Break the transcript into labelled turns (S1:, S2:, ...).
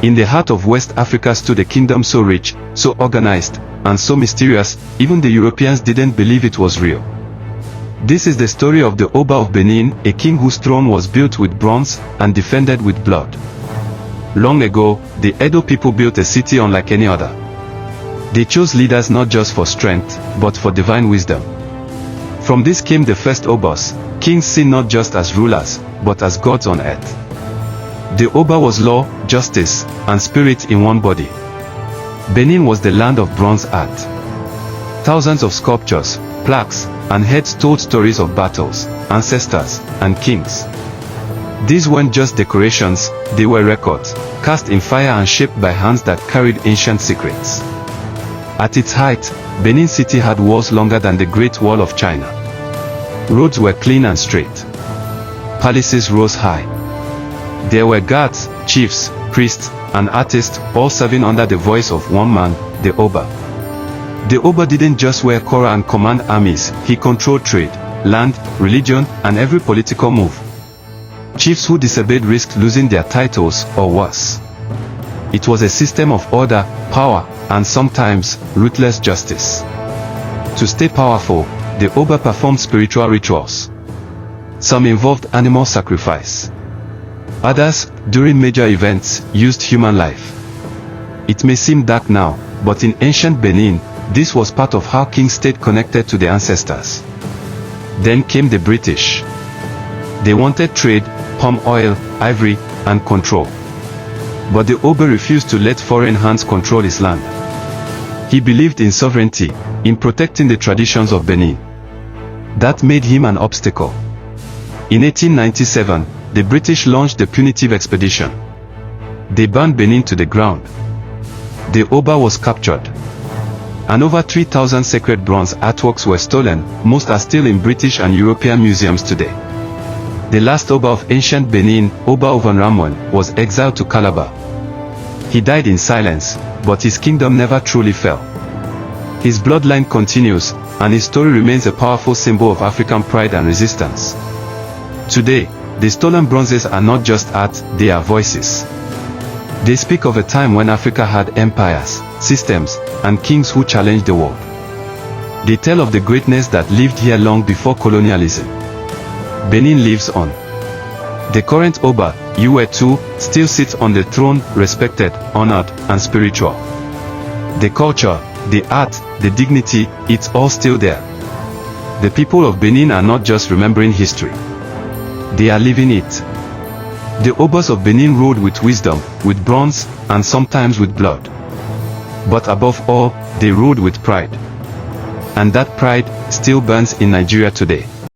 S1: In the heart of West Africa stood a kingdom so rich, so organized, and so mysterious, even the Europeans didn't believe it was real. This is the story of the Oba of Benin, a king whose throne was built with bronze and defended with blood. Long ago, the Edo people built a city unlike any other. They chose leaders not just for strength, but for divine wisdom. From this came the first Obas, kings seen not just as rulers, but as gods on earth. The Oba was law, justice, and spirit in one body. Benin was the land of bronze art. Thousands of sculptures, plaques, and heads told stories of battles, ancestors, and kings. These weren't just decorations, they were records, cast in fire and shaped by hands that carried ancient secrets. At its height, Benin City had walls longer than the Great Wall of China. Roads were clean and straight. Palaces rose high. There were guards, chiefs, priests, and artists, all serving under the voice of one man, the Oba. The Oba didn't just wear kora and command armies, he controlled trade, land, religion, and every political move. Chiefs who disobeyed risked losing their titles, or worse. It was a system of order, power, and sometimes, ruthless justice. To stay powerful, the Oba performed spiritual rituals. Some involved animal sacrifice. Others, during major events, used human life. It may seem dark now, but in ancient Benin, this was part of how kings stayed connected to their ancestors. Then came the British. They wanted trade, palm oil, ivory, and control. But the Oba refused to let foreign hands control his land. He believed in sovereignty, in protecting the traditions of Benin. That made him an obstacle. In 1897, the British launched the punitive expedition. They burned Benin to the ground. The Oba was captured. And over 3,000 sacred bronze artworks were stolen, most are still in British and European museums today. The last Oba of ancient Benin, Oba of Benin, was exiled to Calabar. He died in silence, but his kingdom never truly fell. His bloodline continues, and his story remains a powerful symbol of African pride and resistance. Today, the stolen bronzes are not just art, they are voices. They speak of a time when Africa had empires, systems, and kings who challenged the world. They tell of the greatness that lived here long before colonialism. Benin lives on. The current Oba, Uwe, still sits on the throne, respected, honored, and spiritual. The culture, the art, the dignity, it's all still there. The people of Benin are not just remembering history. They are living it. The Obas of Benin ruled with wisdom, with bronze, and sometimes with blood. But above all, they ruled with pride. And that pride still burns in Nigeria today.